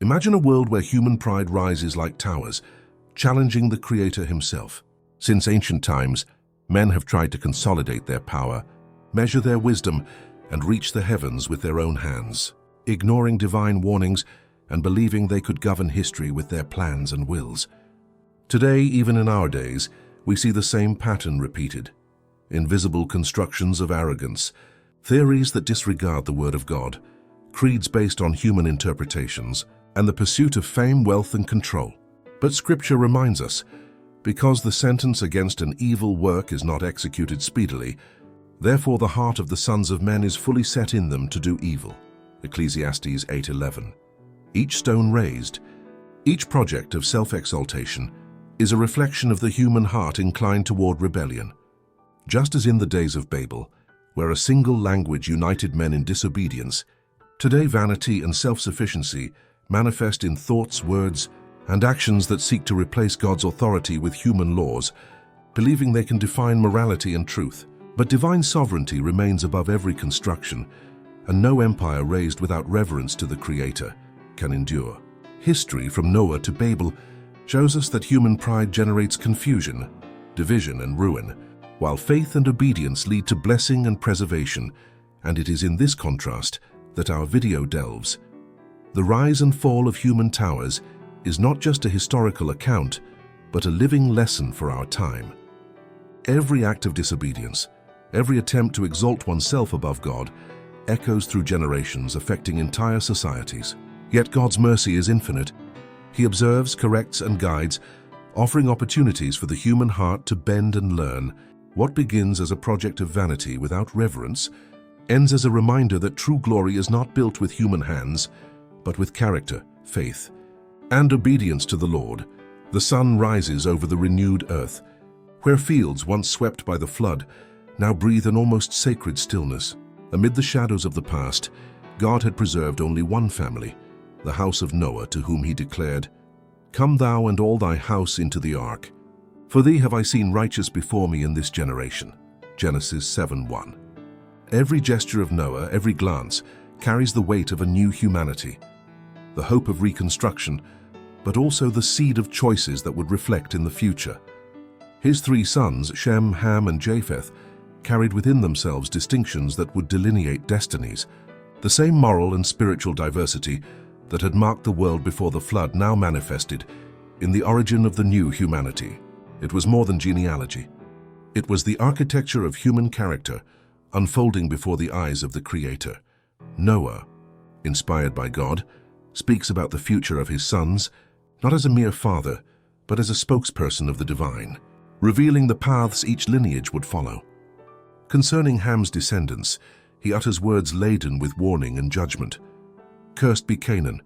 Imagine a world where human pride rises like towers, challenging the Creator himself. Since ancient times, men have tried to consolidate their power, measure their wisdom, and reach the heavens with their own hands, ignoring divine warnings and believing they could govern history with their plans and wills. Today, even in our days, we see the same pattern repeated. Invisible constructions of arrogance, theories that disregard the Word of God, creeds based on human interpretations, and the pursuit of fame, wealth, and control. But Scripture reminds us, because the sentence against an evil work is not executed speedily, therefore the heart of the sons of men is fully set in them to do evil. Ecclesiastes 8:11. Each stone raised, each project of self-exaltation, is a reflection of the human heart inclined toward rebellion. Just as in the days of Babel, where a single language united men in disobedience, today vanity and self-sufficiency manifest in thoughts, words, and actions that seek to replace God's authority with human laws, believing they can define morality and truth. But divine sovereignty remains above every construction, and no empire raised without reverence to the Creator can endure. History, from Noah to Babel, shows us that human pride generates confusion, division, and ruin, while faith and obedience lead to blessing and preservation, and it is in this contrast that our video delves. The rise and fall of human towers is not just a historical account, but a living lesson for our time. Every act of disobedience, every attempt to exalt oneself above God, echoes through generations, affecting entire societies. Yet God's mercy is infinite. He observes, corrects, and guides, offering opportunities for the human heart to bend and learn. What begins as a project of vanity without reverence ends as a reminder that true glory is not built with human hands, but with character, faith, and obedience to the Lord. The sun rises over the renewed earth, where fields once swept by the flood now breathe an almost sacred stillness. Amid the shadows of the past, God had preserved only one family, the house of Noah, to whom he declared, "Come thou and all thy house into the ark, for thee have I seen righteous before me in this generation." Genesis 7:1. Every gesture of Noah, every glance, carries the weight of a new humanity, the hope of reconstruction, but also the seed of choices that would reflect in the future. His three sons, Shem, Ham, and Japheth, carried within themselves distinctions that would delineate destinies. The same moral and spiritual diversity that had marked the world before the flood now manifested in the origin of the new humanity. It was more than genealogy. It was the architecture of human character unfolding before the eyes of the Creator. Noah, inspired by God, speaks about the future of his sons, not as a mere father, but as a spokesperson of the divine, revealing the paths each lineage would follow. Concerning Ham's descendants, he utters words laden with warning and judgment. "Cursed be Canaan.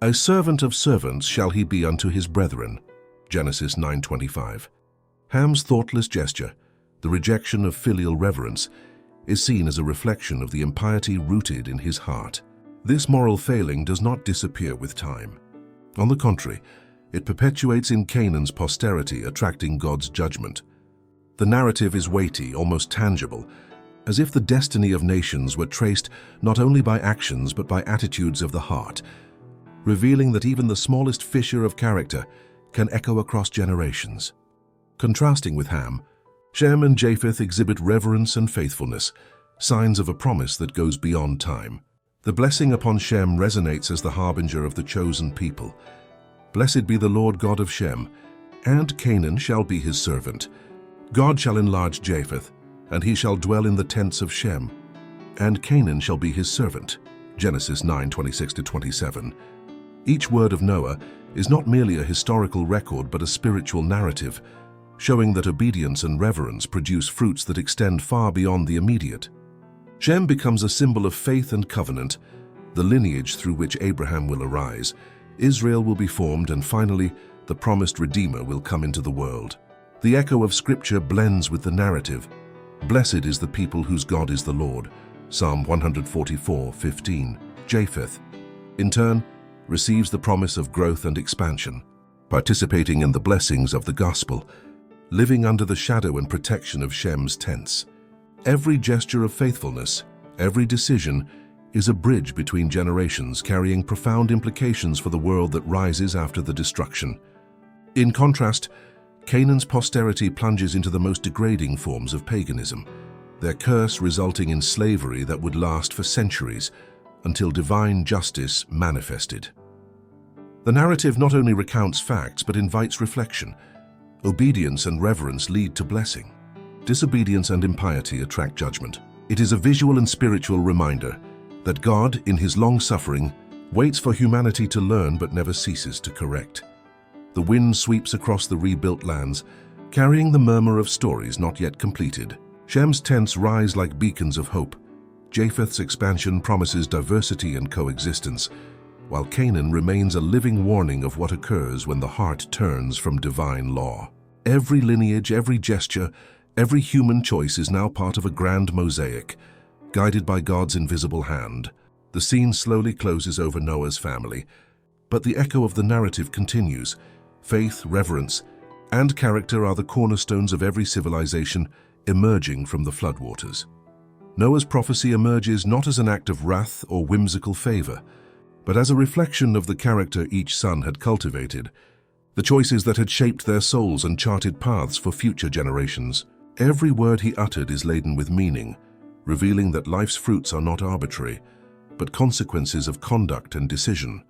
A servant of servants shall he be unto his brethren." Genesis 9:25. Ham's thoughtless gesture, the rejection of filial reverence, is seen as a reflection of the impiety rooted in his heart. This moral failing does not disappear with time. On the contrary, it perpetuates in Canaan's posterity, attracting God's judgment. The narrative is weighty, almost tangible, as if the destiny of nations were traced not only by actions but by attitudes of the heart, revealing that even the smallest fissure of character can echo across generations. Contrasting with Ham, Shem and Japheth exhibit reverence and faithfulness, signs of a promise that goes beyond time. The blessing upon Shem resonates as the harbinger of the chosen people. "Blessed be the Lord God of Shem, and Canaan shall be his servant. God shall enlarge Japheth, and he shall dwell in the tents of Shem, and Canaan shall be his servant." Genesis 9:26-27. Each word of Noah is not merely a historical record but a spiritual narrative, showing that obedience and reverence produce fruits that extend far beyond the immediate. Shem becomes a symbol of faith and covenant, the lineage through which Abraham will arise, Israel will be formed, and finally, the promised Redeemer will come into the world. The echo of Scripture blends with the narrative. "Blessed is the people whose God is the Lord." Psalm 144:15. Japheth, in turn, receives the promise of growth and expansion, participating in the blessings of the gospel, living under the shadow and protection of Shem's tents. Every gesture of faithfulness, every decision, is a bridge between generations, carrying profound implications for the world that rises after the destruction. In contrast, Canaan's posterity plunges into the most degrading forms of paganism, their curse resulting in slavery that would last for centuries until divine justice manifested. The narrative not only recounts facts but invites reflection. Obedience and reverence lead to blessing. Disobedience and impiety attract judgment. It is a visual and spiritual reminder that God, in his long-suffering, waits for humanity to learn but never ceases to correct. The wind sweeps across the rebuilt lands, carrying the murmur of stories not yet completed. Shem's tents rise like beacons of hope. Japheth's expansion promises diversity and coexistence, while Canaan remains a living warning of what occurs when the heart turns from divine law. Every lineage, every gesture, every human choice is now part of a grand mosaic, guided by God's invisible hand. The scene slowly closes over Noah's family, but the echo of the narrative continues. Faith, reverence, and character are the cornerstones of every civilization emerging from the floodwaters. Noah's prophecy emerges not as an act of wrath or whimsical favor, but as a reflection of the character each son had cultivated, the choices that had shaped their souls and charted paths for future generations. Every word he uttered is laden with meaning, revealing that life's fruits are not arbitrary, but consequences of conduct and decision.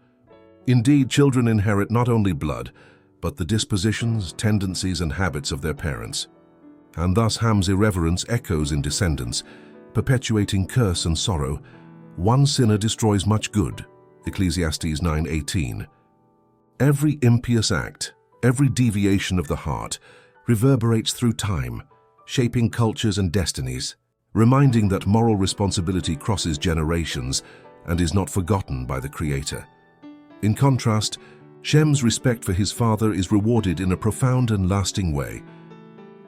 Indeed, children inherit not only blood, but the dispositions, tendencies, and habits of their parents. And thus Ham's irreverence echoes in descendants, perpetuating curse and sorrow. One sinner destroys much good. Ecclesiastes 9:18. Every impious act, every deviation of the heart, reverberates through time, shaping cultures and destinies, reminding that moral responsibility crosses generations and is not forgotten by the Creator. In contrast, Shem's respect for his father is rewarded in a profound and lasting way.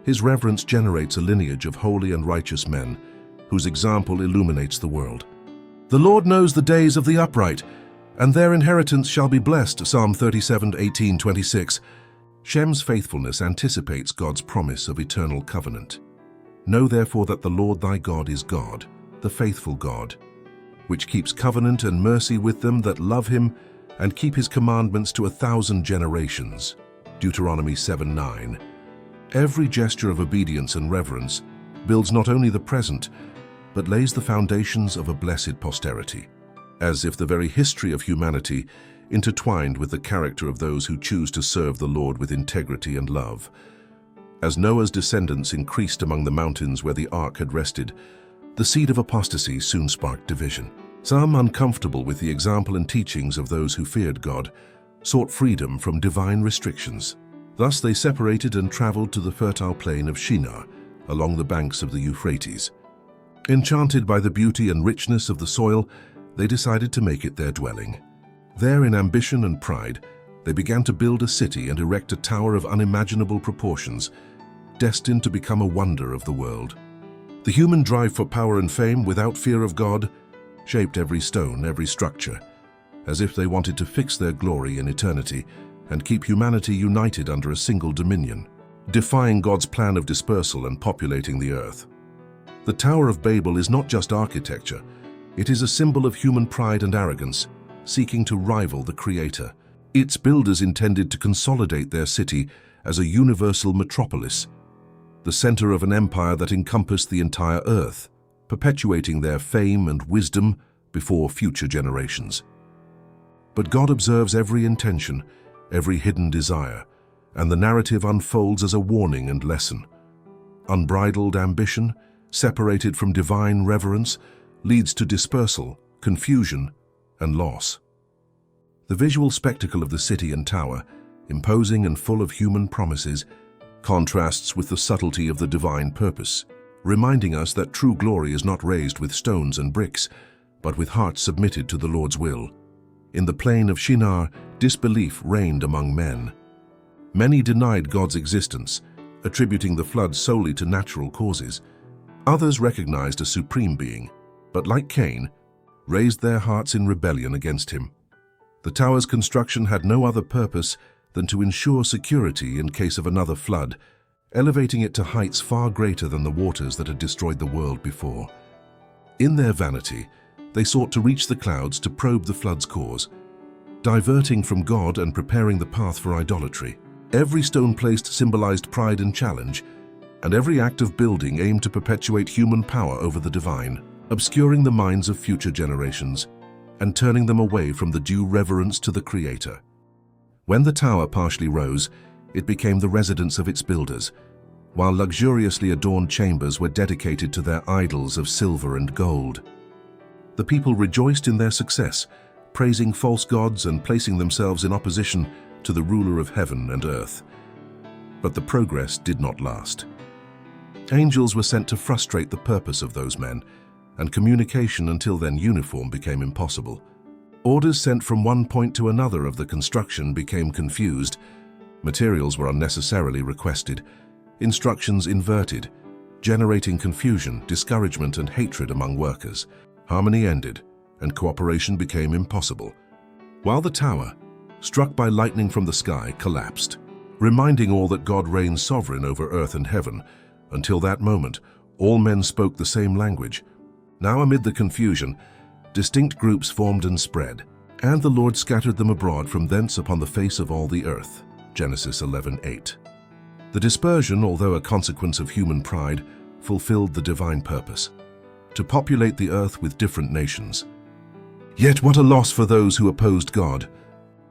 His reverence generates a lineage of holy and righteous men, whose example illuminates the world. The Lord knows the days of the upright, and their inheritance shall be blessed, Psalm 37:18-26. Shem's faithfulness anticipates God's promise of eternal covenant. Know therefore that the Lord thy God is God, the faithful God, which keeps covenant and mercy with them that love him and keep his commandments to 1,000 generations. Deuteronomy 7:9. Every gesture of obedience and reverence builds not only the present, but lays the foundations of a blessed posterity, as if the very history of humanity intertwined with the character of those who choose to serve the Lord with integrity and love. As Noah's descendants increased among the mountains where the ark had rested, the seed of apostasy soon sparked division. Some, uncomfortable with the example and teachings of those who feared God, sought freedom from divine restrictions. Thus they separated and traveled to the fertile plain of Shinar, along the banks of the Euphrates. Enchanted by the beauty and richness of the soil, they decided to make it their dwelling. There, in ambition and pride, they began to build a city and erect a tower of unimaginable proportions, destined to become a wonder of the world. The human drive for power and fame without fear of God shaped every stone, every structure, as if they wanted to fix their glory in eternity and keep humanity united under a single dominion, defying God's plan of dispersal and populating the earth. The Tower of Babel is not just architecture, it is a symbol of human pride and arrogance, seeking to rival the Creator. Its builders intended to consolidate their city as a universal metropolis, the center of an empire that encompassed the entire earth, perpetuating their fame and wisdom before future generations. But God observes every intention, every hidden desire, and the narrative unfolds as a warning and lesson. Unbridled ambition, separated from divine reverence, leads to dispersal, confusion, and loss. The visual spectacle of the city and tower, imposing and full of human promises, contrasts with the subtlety of the divine purpose, reminding us that true glory is not raised with stones and bricks, but with hearts submitted to the Lord's will. In the plain of Shinar, disbelief reigned among men. Many denied God's existence, attributing the flood solely to natural causes. Others recognized a supreme being, but like Cain, raised their hearts in rebellion against him. The tower's construction had no other purpose than to ensure security in case of another flood, elevating it to heights far greater than the waters that had destroyed the world before. In their vanity, They sought to reach the clouds to probe the flood's cause, diverting from God and preparing the path for idolatry. Every stone placed symbolized pride and challenge, and every act of building aimed to perpetuate human power over the divine, obscuring the minds of future generations and turning them away from the due reverence to the Creator. When the tower partially rose, it became the residence of its builders, while luxuriously adorned chambers were dedicated to their idols of silver and gold. The people rejoiced in their success, praising false gods and placing themselves in opposition to the ruler of heaven and earth. But the progress did not last. Angels were sent to frustrate the purpose of those men, and communication until then uniform became impossible. Orders sent from one point to another of the construction became confused, materials were unnecessarily requested, instructions inverted, generating confusion, discouragement, and hatred among workers. Harmony ended, and cooperation became impossible, while the tower, struck by lightning from the sky, collapsed, reminding all that God reigns sovereign over earth and heaven. Until that moment, all men spoke the same language. Now amid the confusion, distinct groups formed and spread, and the Lord scattered them abroad from thence upon the face of all the earth. Genesis 11:8. The dispersion, although a consequence of human pride, fulfilled the divine purpose, to populate the earth with different nations. Yet what a loss for those who opposed God.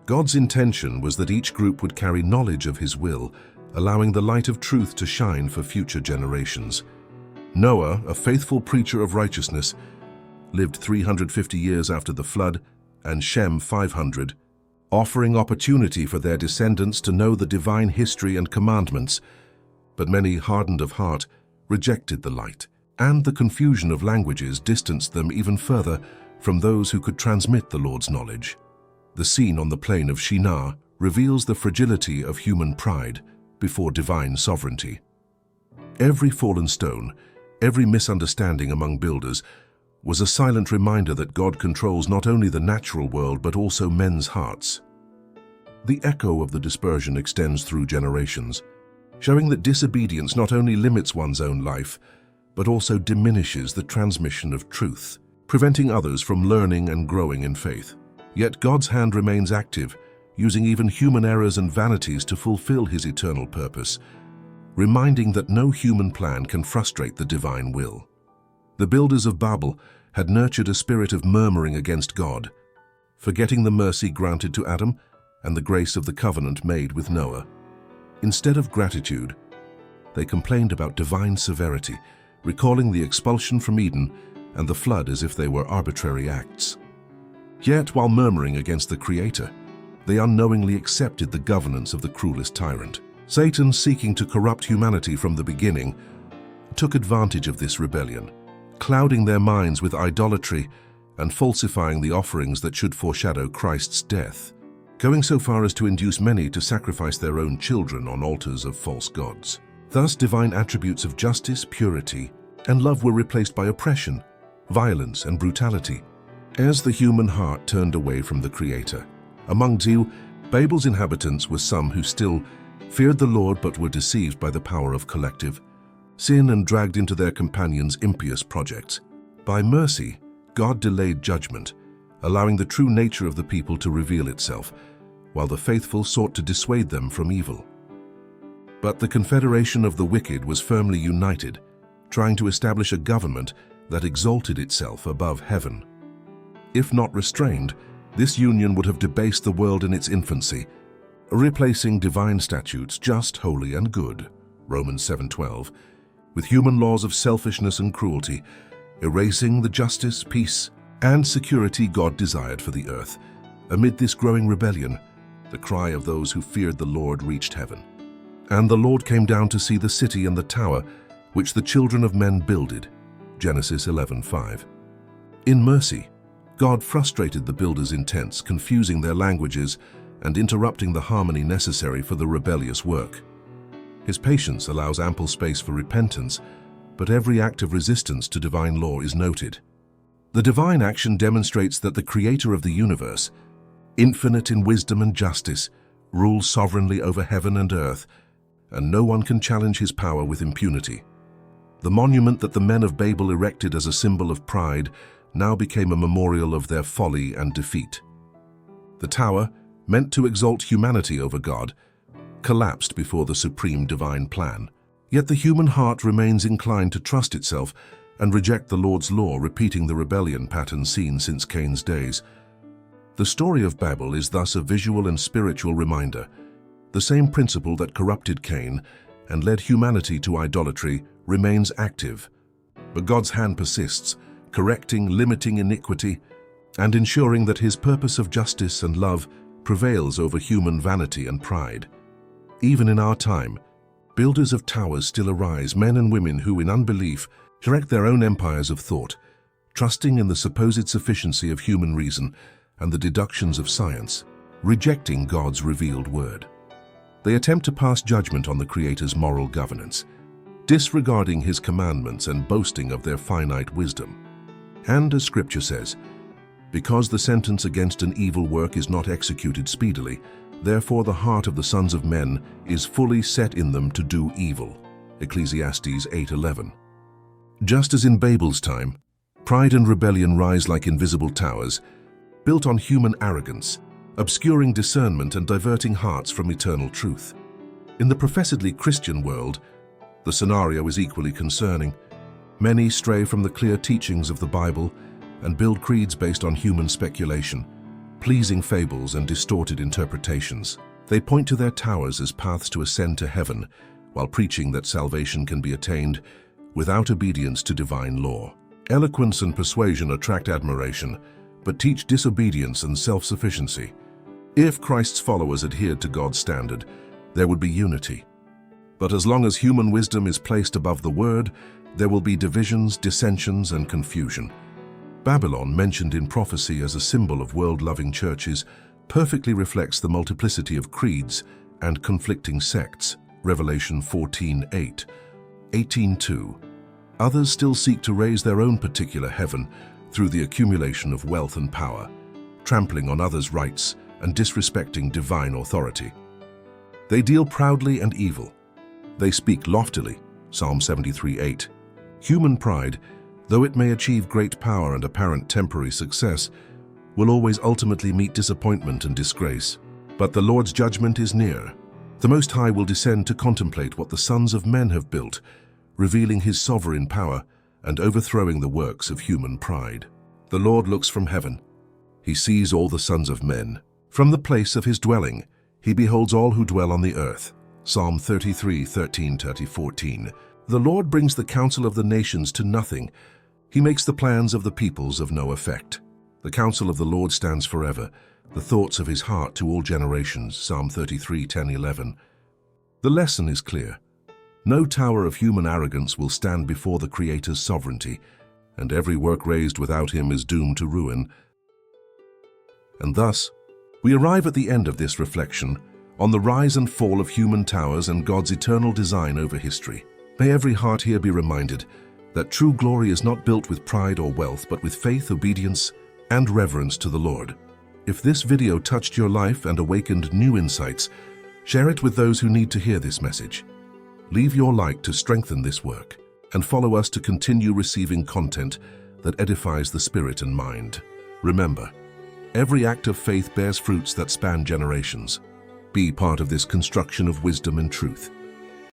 God's intention was that each group would carry knowledge of His will, allowing the light of truth to shine for future generations. Noah, a faithful preacher of righteousness, lived 350 years after the flood, and Shem 500, offering opportunity for their descendants to know the divine history and commandments. But many, hardened of heart, rejected the light, and the confusion of languages distanced them even further from those who could transmit the Lord's knowledge. The scene on the plain of Shinar reveals the fragility of human pride before divine sovereignty. Every fallen stone, every misunderstanding among builders, was a silent reminder that God controls not only the natural world but also men's hearts. The echo of the dispersion extends through generations, showing that disobedience not only limits one's own life, but also diminishes the transmission of truth, preventing others from learning and growing in faith. Yet God's hand remains active, using even human errors and vanities to fulfill His eternal purpose, reminding that no human plan can frustrate the divine will. The builders of Babel had nurtured a spirit of murmuring against God, forgetting the mercy granted to Adam and the grace of the covenant made with Noah. Instead of gratitude, they complained about divine severity, recalling the expulsion from Eden and the flood as if they were arbitrary acts. Yet, while murmuring against the Creator, they unknowingly accepted the governance of the cruelest tyrant. Satan, seeking to corrupt humanity from the beginning, took advantage of this rebellion, clouding their minds with idolatry and falsifying the offerings that should foreshadow Christ's death, going so far as to induce many to sacrifice their own children on altars of false gods. Thus, divine attributes of justice, purity, and love were replaced by oppression, violence, and brutality, as the human heart turned away from the Creator. Among Babel's inhabitants were some who still feared the Lord but were deceived by the power of collective sin and dragged into their companions' impious projects. By mercy, God delayed judgment, allowing the true nature of the people to reveal itself, while the faithful sought to dissuade them from evil. But the confederation of the wicked was firmly united, trying to establish a government that exalted itself above heaven. If not restrained, this union would have debased the world in its infancy, replacing divine statutes, just, holy, and good, Romans 7:12, with human laws of selfishness and cruelty, erasing the justice, peace, and security God desired for the earth. Amid this growing rebellion, the cry of those who feared the Lord reached heaven. And the Lord came down to see the city and the tower which the children of men builded, Genesis 11:5. In mercy, God frustrated the builders' intents, confusing their languages and interrupting the harmony necessary for the rebellious work. His patience allows ample space for repentance, but every act of resistance to divine law is noted. The divine action demonstrates that the Creator of the universe, infinite in wisdom and justice, rules sovereignly over heaven and earth, and no one can challenge His power with impunity. The monument that the men of Babel erected as a symbol of pride now became a memorial of their folly and defeat. The tower, meant to exalt humanity over God, collapsed before the supreme divine plan. Yet the human heart remains inclined to trust itself and reject the Lord's law, repeating the rebellion pattern seen since Cain's days. The story of Babel is thus a visual and spiritual reminder. The same principle that corrupted Cain and led humanity to idolatry remains active. But God's hand persists, correcting, limiting iniquity, and ensuring that his purpose of justice and love prevails over human vanity and pride. Even in our time, builders of towers still arise, men and women who, in unbelief, erect their own empires of thought, trusting in the supposed sufficiency of human reason and the deductions of science, rejecting God's revealed word. They attempt to pass judgment on the Creator's moral governance, disregarding his commandments and boasting of their finite wisdom. And as Scripture says, because the sentence against an evil work is not executed speedily, therefore the heart of the sons of men is fully set in them to do evil. Ecclesiastes 8:11. Just as in Babel's time, pride and rebellion rise like invisible towers, built on human arrogance, obscuring discernment and diverting hearts from eternal truth. In the professedly Christian world, the scenario is equally concerning. Many stray from the clear teachings of the Bible and build creeds based on human speculation, pleasing fables and distorted interpretations. They point to their towers as paths to ascend to heaven, while preaching that salvation can be attained without obedience to divine law. Eloquence and persuasion attract admiration, but teach disobedience and self-sufficiency. If Christ's followers adhered to God's standard, there would be unity. But as long as human wisdom is placed above the word, there will be divisions, dissensions, and confusion. Babylon, mentioned in prophecy as a symbol of world-loving churches, perfectly reflects the multiplicity of creeds and conflicting sects. Revelation 14:8, 18:2. Others still seek to raise their own particular heaven through the accumulation of wealth and power, trampling on others' rights and disrespecting divine authority. They deal proudly and evil. They speak loftily. Psalm 73:8. Human pride, though it may achieve great power and apparent temporary success, will always ultimately meet disappointment and disgrace. But the Lord's judgment is near. The Most High will descend to contemplate what the sons of men have built, revealing his sovereign power and overthrowing the works of human pride. The Lord looks from heaven. He sees all the sons of men. From the place of his dwelling, he beholds all who dwell on the earth. Psalm 33:13-14. The Lord brings the counsel of the nations to nothing. He makes the plans of the peoples of no effect. The counsel of the Lord stands forever, the thoughts of his heart to all generations. Psalm 33:10-11. The lesson is clear. No tower of human arrogance will stand before the Creator's sovereignty, and every work raised without him is doomed to ruin. And thus, we arrive at the end of this reflection on the rise and fall of human towers and God's eternal design over history. May every heart here be reminded that true glory is not built with pride or wealth, but with faith, obedience, and reverence to the Lord. If this video touched your life and awakened new insights, share it with those who need to hear this message. Leave your like to strengthen this work, and follow us to continue receiving content that edifies the spirit and mind. Remember, every act of faith bears fruits that span generations. Be part of this construction of wisdom and truth.